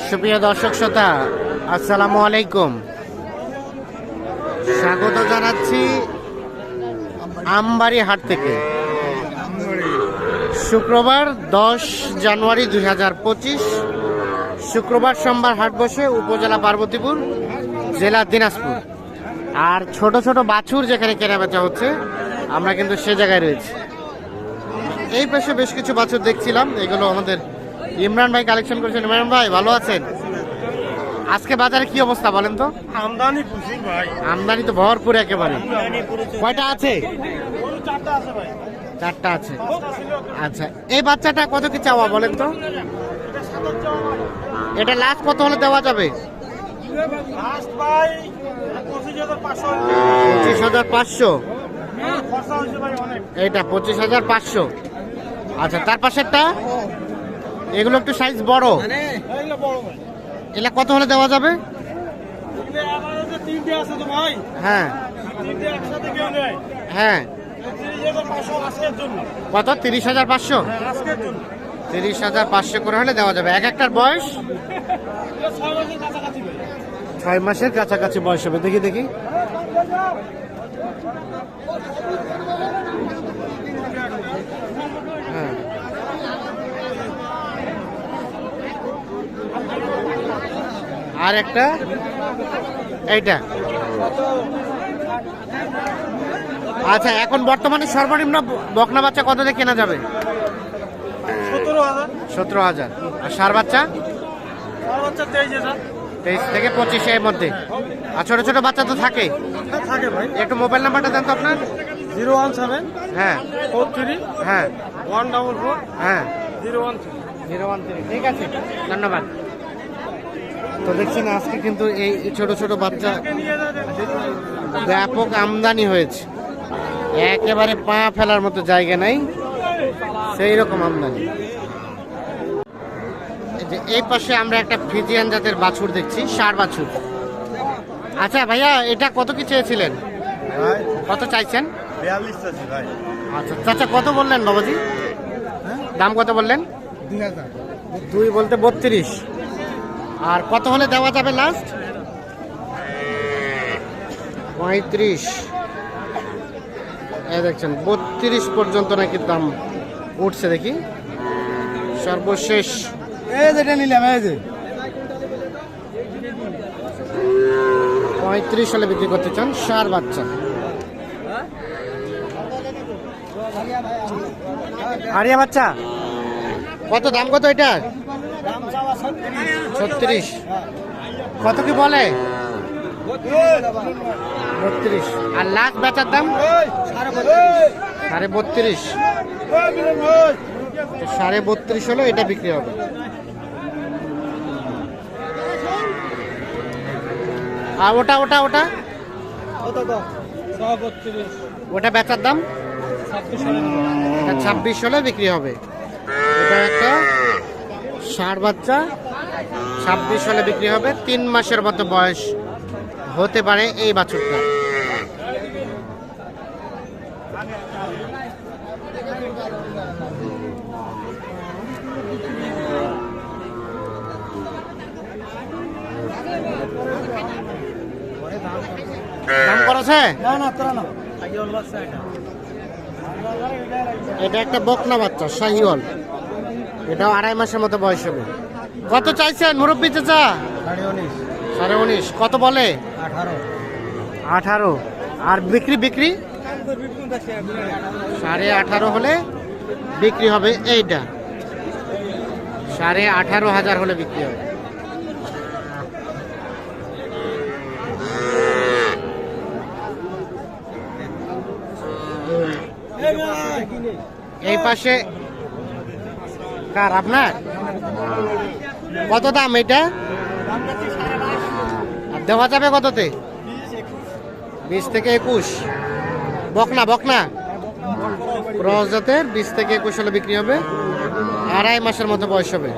সুপ্রিয় দর্শক শ্রোতা, আসসালামু আলাইকুম। স্বাগত জানাচ্ছি আমবাড়ি হাট থেকে। শুক্রবার 10 জানুয়ারি 2025, শুক্রবার সোমবার হাট বসে উপজেলা পার্বতীপুর, জেলা দিনাজপুর। আর ছোট ছোট বাছুর যেখানে কেনাবেচা হচ্ছে, আমরা কিন্তু সে জায়গায় রয়েছি। এই পাশে বেশ কিছু বাছুর দেখছিলাম, এগুলো আমাদের ইমরান ভাই কালেকশন করেছেন। ইমরান ভাই ভালো আছেন? আজকে বাজারে কি অবস্থা বলেন তো? আমদানি প্রচুর ভাই, আমদানি তো ভরপুর একেবারে। কয়টা আছে? 4টা আছে ভাই। 4টা আছে। আচ্ছা, এই বাচ্চাটা কত কি চাওয়া বলেন তো? এটা লাস্ট কত হলে দেওয়া যাবে? লাস্ট ভাই 25,500। 25,500। খরচা হয়েছে ভাই অনেক। এইটা 25,500। আচ্ছা, তার পাশেরটা এগুলো একটু সাইজ বড়, এইগুলো বড় ভাই। এগুলা কত হলে দেওয়া যাবে? এগুলো আমাদের যে 3টে আছে তো ভাই, হ্যাঁ 3টে একসাথে কেউ নেয়। হ্যাঁ। 30,500 আজকের জন্য। কত? 30,500। হ্যাঁ, আজকের জন্য। 30,500 করে হলে দেওয়া যাবে। এক একটার বয়স এগুলো 6 মাসের কাছাকাছি ভাই। 6 মাসের কাছাকাছি বয়স হবে। দেখি দেখি। হ্যাঁ, আর একটা এইটা। আচ্ছা, এখন বর্তমানে সর্বনিম্ন বকনা বাচ্চা কত দিয়ে কেনা যাবে? 17,000। 17,000। আর সার বাচ্চা আর বাচ্চা 23,000। 23 থেকে 25 এর মধ্যে। আর ছোট ছোট বাচ্চা তো থাকে। হ্যাঁ, থাকে ভাই। একটু মোবাইল নাম্বারটা দেন তো আপনার। 017 হ্যাঁ 43 হ্যাঁ 144 হ্যাঁ 013। 013। ঠিক আছে, ধন্যবাদ। তো দেখছেন আজকে কিন্তু এই ছোট ছোট বাচ্চা নিয়ে যাবে। ব্যাপক আমদানি হয়েছে। একেবারে পা ফেলার মতো জায়গা নাই, সেই রকম আমদানি। এই যে এই পাশে আমরা একটা ফ্রিজিয়ান জাতের বাছুর দেখছি, ষাঁড় বাছুর। আচ্ছা ভাইয়া, এটা কত কি চেয়েছিলেন? ভাই কত চাইছেন? 42 আছে ভাই। আচ্ছা চাচা, কত বললেন বাবাজি? দাম কত বললেন? 2000। 2 বলতে 32। আর কত হলে দেওয়া যাবে লাস্ট? 35। এই দেখছেন 32 পর্যন্ত নাকি দাম উঠছে। দেখি সর্বশেষ এই যেটা নিলাম, এই যে 35 হলে বিক্রি করতে চান ষাঁড় বাচ্চা। আরিয়া বাচ্চা কত দাম? কত এটা? দাম চাওয়া 36। কত কি বলে? 32। আর লাখ বেচার দাম 32.5। 32.5 হলে এটা বিক্রি হবে। আর ওটা ওটা ওটা ওটা বেচার দাম? এটা 26 হলে বিক্রি হবে। এটা একটা ষাঁড় বাচ্চা, 26 হলে বিক্রি হবে। 3 মাসের মতো বয়স হতে পারে এই বাছুরটা। দাম করেছে? না না তোরা না, শাহিওয়াল বাচ্চা এটা। এটা একটা বকনা বাচ্চা শাহিওয়াল, এটাও 2.5 মাসের মতো বয়স হবে। কত চাইছেন মুরব্বী চাচা? 19.5। 19.5। কত বলে? 18। আর বিক্রি? 18.5 হলে বিক্রি হবে। এইটা 18,500 হলে বিক্রি হবে। এই পাশে কার? আপনার? কত দাম এটা? আর দেওয়া যাবে কততে? 20 থেকে 21। বকনা বকনা ক্রস জাতের, 20 থেকে 21 হলে বিক্রি হবে। 2.5 মাসের মতো বয়স হবে।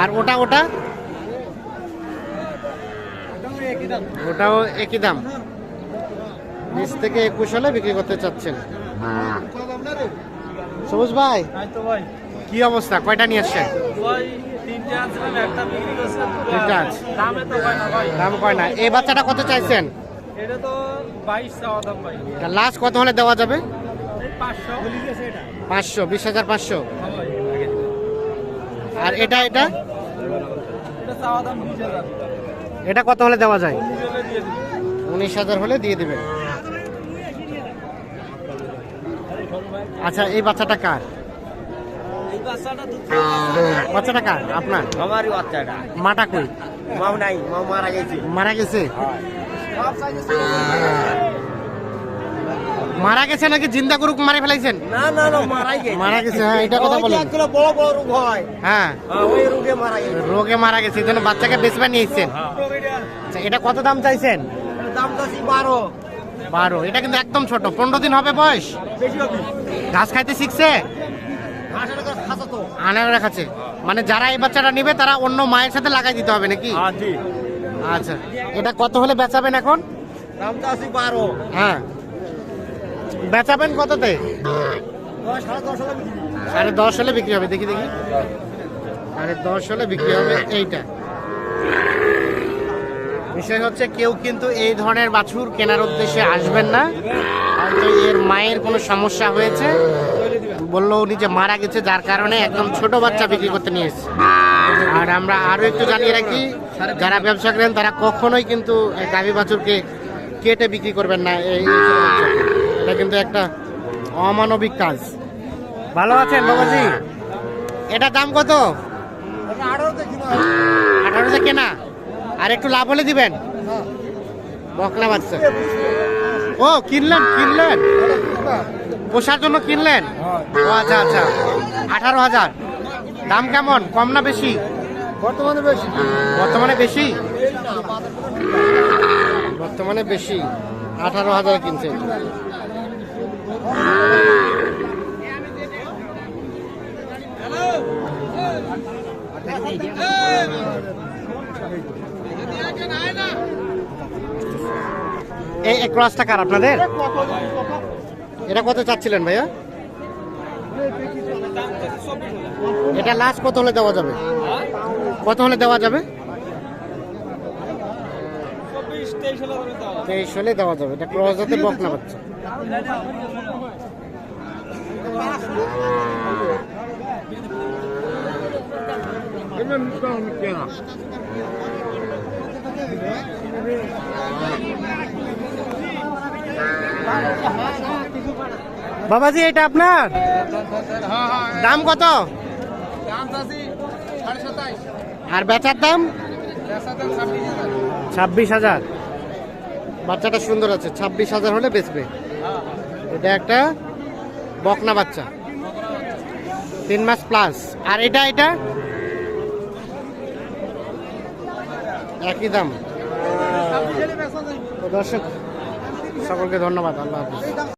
আর ওটা ওটা ওটাও একই দাম, 20 থেকে 21 হলে বিক্রি করতে চাচ্ছেন। সবুজ ভাই তো ভাই কি অবস্থা? কয়টা নিয়ে আসছেন? ভাই 3 দুইটা আছে। দাম কয় না। এই বাচ্চাটা কত চাইছেন? এটা তো 22 চাওয়া দাম ভাই। লাস্ট কত হলে দেওয়া যাবে? 500 বলি গেছে এটা। 500, 20,500। হ্যাঁ ভাই। আর এটা এটা চাওয়া দাম 20,000। এটা কত হলে দেওয়া যায়? 19,000 দিয়ে দিবি। 19,000 হলে দিয়ে দিবেন। আচ্ছা, এই বাচ্চাটা কার? এই বাচ্চাটা তো বাচ্চাটা কার? আপনার? আমারই বাচ্চাটা। মাটা কই? মাও নাই, মাও মারা গেছে। মারা গেছে? মারা গেছে নাকি জিন্দা গরু মারে ফেলাইছেন? না না না মারাই গেছে। মারা গেছে, হ্যাঁ, এটা কথা বলেন। একগুলো বড় বড় রোগ হয়। হ্যাঁ, ওই রোগে মারা গেছে। রোগে মারা গেছে, এই জন্য বাচ্চাকে বেচবা নিয়ে এসছেন। আচ্ছা, এটা কত দাম চাইছেন? দাম তো 12। 12। এটা কিন্তু একদম ছোট, 15 দিন হবে বয়স। বেশি হবে। ঘাস খাইতে শিখছে? হাঁসের কাছে খাসা তো। আনার রাখাছে, মানে যারা এই বাচ্চাটা নিবে তারা অন্য মায়ের সাথে লাগাই দিতে হবে নাকি? হ্যাঁ জি। আচ্ছা, এটা কত হলে বেচাবেন এখন? দাম তো 12। হ্যাঁ, বেচাবেন কততে? 10 10.5 হলে বিক্রি। 10.5 হলে বিক্রি হবে। দেখি দেখি, 10.5 হলে বিক্রি হবে এইটা। বিষয় হচ্ছে কেউ কিন্তু এই ধরনের বাছুর কেনার উদ্দেশ্যে আসবেন না, হয়তো এর মায়ের কোনো সমস্যা হয়েছে, বললো উনি যে মারা গেছে, যার কারণে একদম ছোট বাচ্চা বিক্রি করতে নিয়ে এসেছে। আর আমরা আরো একটু জানিয়ে রাখি, যারা ব্যবসা করেন তারা কখনোই কিন্তু এই গাভী বাছুরকে কেটে বিক্রি করবেন না। এই ছোট বাচ্চাকে। এটা কিন্তু একটা অমানবিক কাজ। ভালো আছেন বাবাজি? এটা দাম কত? 18তে কেনা। আর একটু লাভ হলে দিবেন। বকনা বাচ্চা। ও, কিনলেন? পোষার জন্য কিনলেন? ও আচ্ছা আচ্ছা। 18,000। দাম কেমন, কম না বেশি? বর্তমানে বেশি। বর্তমানে বেশি। বর্তমানে বেশি। 18,000 কিনছে। এই ক্রসটা কার আপনাদের? এটা কত চাচ্ছিলেন ভাইয়া? এটা লাস্ট কত হলে দেওয়া যাবে? কত হলে দেওয়া যাবে? 23 হলে দেওয়া যাবে। এটা ক্রস জাতের বকনা বাচ্চা। বাবাজি, এটা আপনার? দাম কত? আর বেচার দাম? 26,000। বাচ্চাটা সুন্দর আছে, 26,000 হলে বেচবে। এটা একটা বকনা বাচ্চা, 3 মাস প্লাস। আর এটা একই দাম। তো দর্শক সকলকে ধন্যবাদ। আল্লাহ হাফেজ।